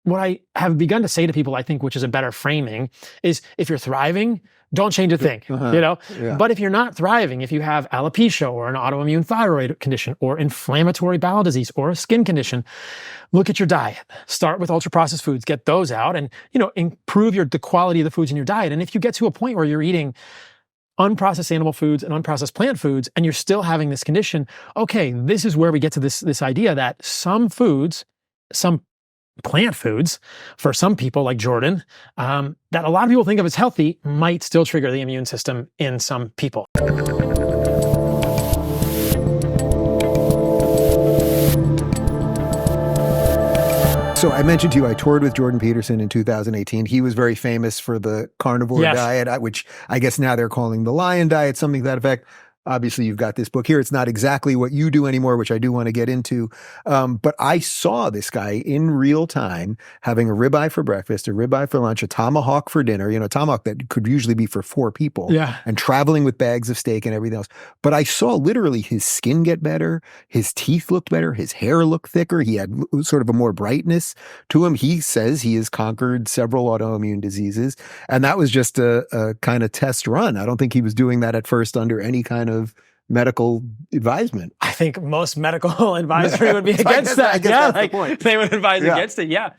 what I have begun to say to people, I think, which is a better framing, is if you're thriving, don't change a thing, But if you're not thriving, if you have alopecia or an autoimmune thyroid condition or inflammatory bowel disease or a skin condition, look at your diet. Start with ultra-processed foods, get those out, and, improve the quality of the foods in your diet. And if you get to a point where you're eating unprocessed animal foods and unprocessed plant foods, and you're still having this condition, okay, this is where we get to this idea that some foods, some plant foods, for some people like Jordan, that a lot of people think of as healthy, might still trigger the immune system in some people. So I mentioned to you, I toured with Jordan Peterson in 2018. He was very famous for the carnivore diet, which I guess now they're calling the lion diet, something to that effect. Obviously, you've got this book here. It's not exactly what you do anymore, which I do want to get into. But I saw this guy in real time having a ribeye for breakfast, a ribeye for lunch, a tomahawk for dinner, tomahawk that could usually be for 4 people, and traveling with bags of steak and everything else. But I saw literally his skin get better. His teeth looked better. His hair looked thicker. He had sort of a more brightness to him. He says he has conquered several autoimmune diseases. And that was just a kind of test run. I don't think he was doing that at first under any kind of medical advisement. I think most medical advisory would be against that. I guess that's the point. They would advise against it. Yeah.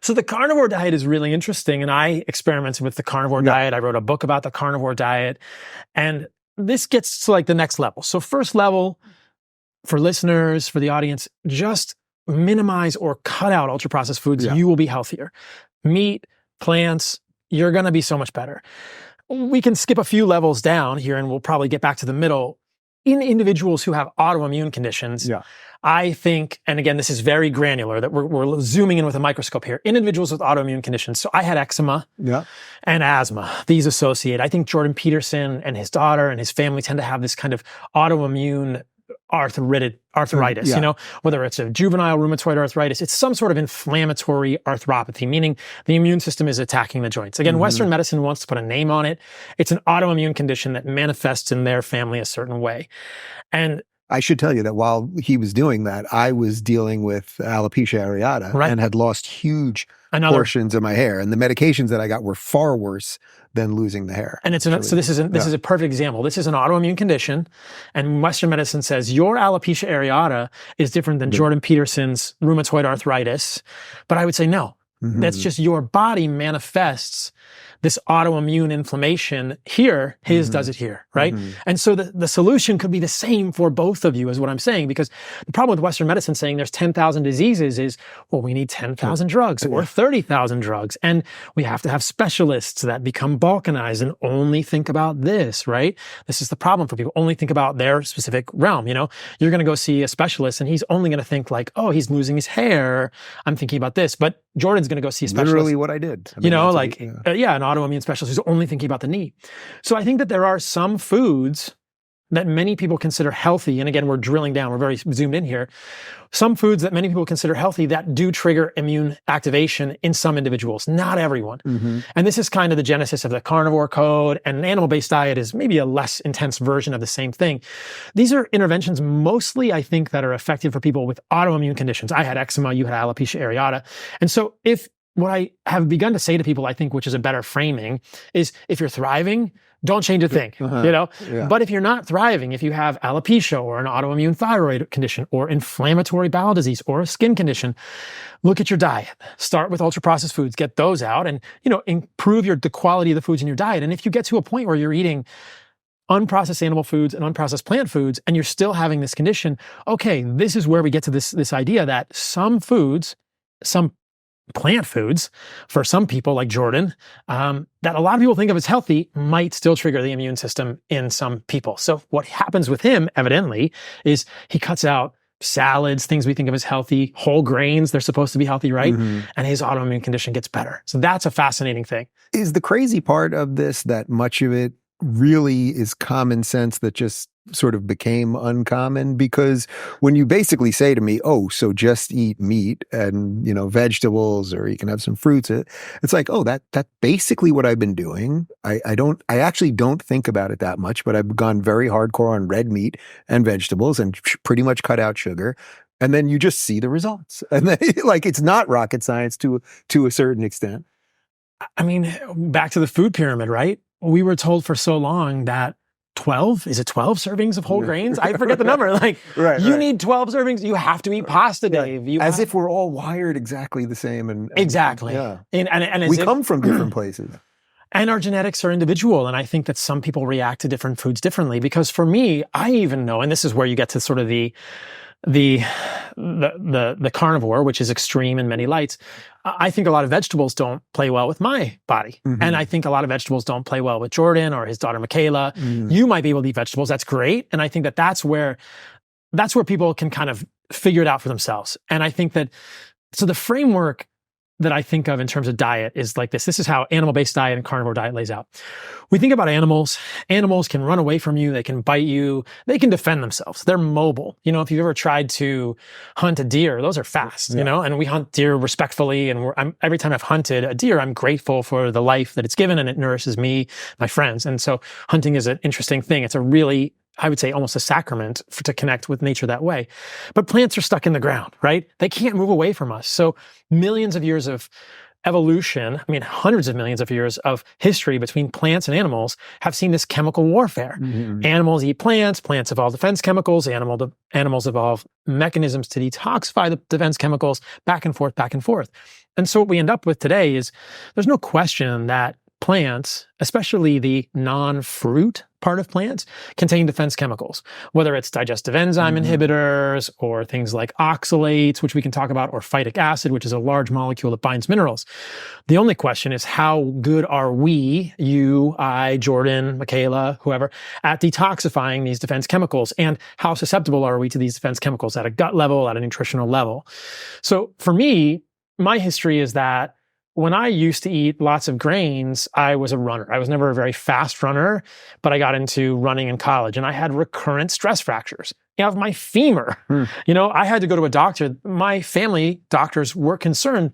So the carnivore diet is really interesting. And I experimented with the carnivore diet. I wrote a book about the carnivore diet. And this gets to like the next level. So first level, for listeners, for the audience, just minimize or cut out ultra-processed foods. You will be healthier. Meat, plants, you're going to be so much better. We can skip a few levels down here and we'll probably get back to the middle. In individuals who have autoimmune conditions, I think, and again, this is very granular, that we're zooming in with a microscope here. In individuals with autoimmune conditions, so I had eczema and asthma. These associate. I think Jordan Peterson and his daughter and his family tend to have this kind of autoimmune arthritis, whether it's a juvenile rheumatoid arthritis, it's some sort of inflammatory arthropathy, meaning the immune system is attacking the joints. Again, Western medicine wants to put a name on it. It's an autoimmune condition that manifests in their family a certain way. And I should tell you that while he was doing that, I was dealing with alopecia areata and had lost huge portions of my hair. And the medications that I got were far worse than losing the hair. And so this is a perfect example. This is an autoimmune condition, and Western medicine says your alopecia areata is different than Jordan Peterson's rheumatoid arthritis. But I would say no. That's just your body manifests this autoimmune inflammation here. His does it here, right? And so the solution could be the same for both of you, is what I'm saying. Because the problem with Western medicine saying there's 10,000 diseases is, well, we need 10,000 drugs or 30,000 drugs. And we have to have specialists that become balkanized and only think about this, right? This is the problem for people. Only think about their specific realm. You're going to go see a specialist and he's only going to think like, oh, he's losing his hair. I'm thinking about this. But Jordan's going to go see a specialist. Literally what I did. I mean, an autoimmune specialist who's only thinking about the knee. So I think that there are some foods that many people consider healthy. And again, we're drilling down. We're very zoomed in here. Some foods that many people consider healthy that do trigger immune activation in some individuals, not everyone. And this is kind of the genesis of the carnivore code, and an animal-based diet is maybe a less intense version of the same thing. These are interventions mostly, I think, that are effective for people with autoimmune conditions. I had eczema, you had alopecia areata. And so what I have begun to say to people, I think, which is a better framing, is if you're thriving, don't change a thing, But if you're not thriving, if you have alopecia or an autoimmune thyroid condition or inflammatory bowel disease or a skin condition, look at your diet. Start with ultra-processed foods, get those out, and, improve the quality of the foods in your diet. And if you get to a point where you're eating unprocessed animal foods and unprocessed plant foods, and you're still having this condition, okay, this is where we get to this idea that some foods, some plant foods, for some people like Jordan, that a lot of people think of as healthy, might still trigger the immune system in some people. So what happens with him, evidently, is he cuts out salads, things we think of as healthy, whole grains, they're supposed to be healthy, right? And his autoimmune condition gets better. So that's a fascinating thing. Is the crazy part of this that much of it really is common sense that just sort of became uncommon? Because when you basically say to me, oh, so just eat meat and, vegetables, or you can have some fruits, it's like, oh, that's basically what I've been doing. I actually don't think about it that much, but I've gone very hardcore on red meat and vegetables and pretty much cut out sugar. And then you just see the results. And then, like, it's not rocket science to a certain extent. I mean, back to the food pyramid, right? We were told for so long that 12 servings of whole grains? I forget the number. Like, you need 12 servings. You have to eat pasta, Dave. As if we're all wired exactly the same. And exactly. Yeah. And we come from different places. And our genetics are individual. And I think that some people react to different foods differently. Because for me, I even know, and this is where you get to sort of the carnivore, which is extreme in many lights. I think a lot of vegetables don't play well with my body. Mm-hmm. And I think a lot of vegetables don't play well with Jordan or his daughter, Michaela. Mm-hmm. You might be able to eat vegetables. That's great. And I think that that's where people can kind of figure it out for themselves. And I think that, so the framework that I think of in terms of diet is like this. This is how animal-based diet and carnivore diet lays out. We think about animals. Animals can run away from you. They can bite you. They can defend themselves. They're mobile. You know, if you've ever tried to hunt a deer, those are fast, you know, and we hunt deer respectfully. And every time I've hunted a deer, I'm grateful for the life that it's given, and it nourishes me, my friends. And so hunting is an interesting thing. It's a really, I would say, almost a sacrament to connect with nature that way. But plants are stuck in the ground, right? They can't move away from us. So millions of years of evolution, I mean, hundreds of millions of years of history between plants and animals have seen this chemical warfare. Mm-hmm. Animals eat plants, plants evolve defense chemicals, animals evolve mechanisms to detoxify the defense chemicals, back and forth, back and forth. And so what we end up with today is there's no question that plants, especially the non-fruit part of plants, contain defense chemicals, whether it's digestive enzyme inhibitors or things like oxalates, which we can talk about, or phytic acid, which is a large molecule that binds minerals. The only question is, how good are we, you, I, Jordan, Michaela, whoever, at detoxifying these defense chemicals? And how susceptible are we to these defense chemicals at a gut level, at a nutritional level? So for me, my history is that when I used to eat lots of grains, I was a runner. I was never a very fast runner, but I got into running in college, and I had recurrent stress fractures of my femur. You know, I had to go to a doctor. My family doctors were concerned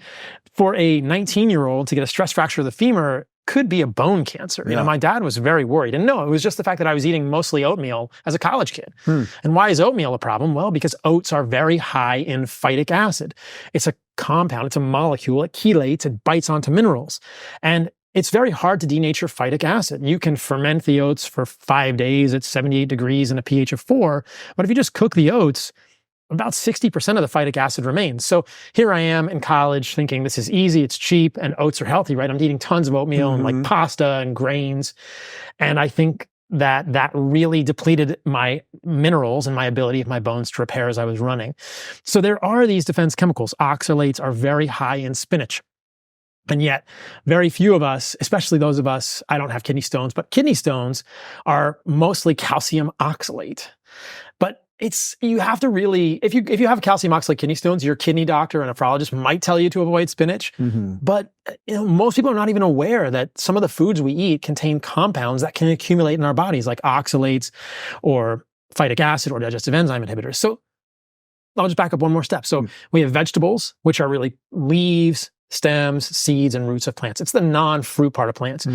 for a 19-year-old to get a stress fracture of the femur could be a bone cancer. You know, my dad was very worried. And no, it was just the fact that I was eating mostly oatmeal as a college kid. And why is oatmeal a problem? Well, because oats are very high in phytic acid. It's a compound, it's a molecule, it chelates, it bites onto minerals. And it's very hard to denature phytic acid. You can ferment the oats for 5 days at 78 degrees and a pH of 4. But if you just cook the oats, about 60% of the phytic acid remains. So here I am in college thinking this is easy, it's cheap, and oats are healthy, right? I'm eating tons of oatmeal and like pasta and grains. And I think that really depleted my minerals and my ability of my bones to repair as I was running. So there are these defense chemicals. Oxalates are very high in spinach. And yet, very few of us, especially those of us, I don't have kidney stones, but kidney stones are mostly calcium oxalate. But you have to really, if you have calcium oxalate kidney stones, your kidney doctor and nephrologist might tell you to avoid spinach. But you know, most people are not even aware that some of the foods we eat contain compounds that can accumulate in our bodies, like oxalates or phytic acid or digestive enzyme inhibitors. So I'll just back up one more step. So we have vegetables, which are really leaves, stems, seeds, and roots of plants. It's the non-fruit part of plants.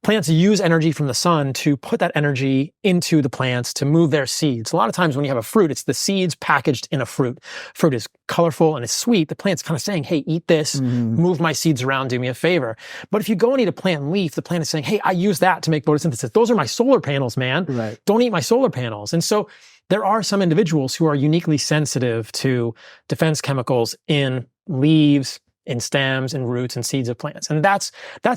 Plants use energy from the sun to put that energy into the plants to move their seeds. A lot of times when you have a fruit, it's the seeds packaged in a fruit. Fruit is colorful and it's sweet. The plant's kind of saying, hey, eat this, move my seeds around, do me a favor. But if you go and eat a plant leaf, the plant is saying, hey, I use that to make photosynthesis. Those are my solar panels, man. Right. Don't eat my solar panels. And so there are some individuals who are uniquely sensitive to defense chemicals in leaves, in stems and roots and seeds of plants. And that's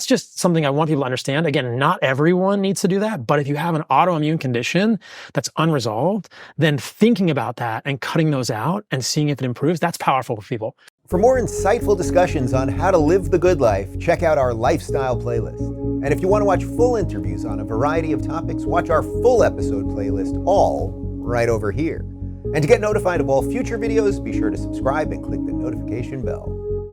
just something I want people to understand. Again, not everyone needs to do that, but if you have an autoimmune condition that's unresolved, then thinking about that and cutting those out and seeing if it improves, that's powerful for people. For more insightful discussions on how to live the good life, check out our lifestyle playlist. And if you want to watch full interviews on a variety of topics, watch our full episode playlist, all right over here. And to get notified of all future videos, be sure to subscribe and click the notification bell.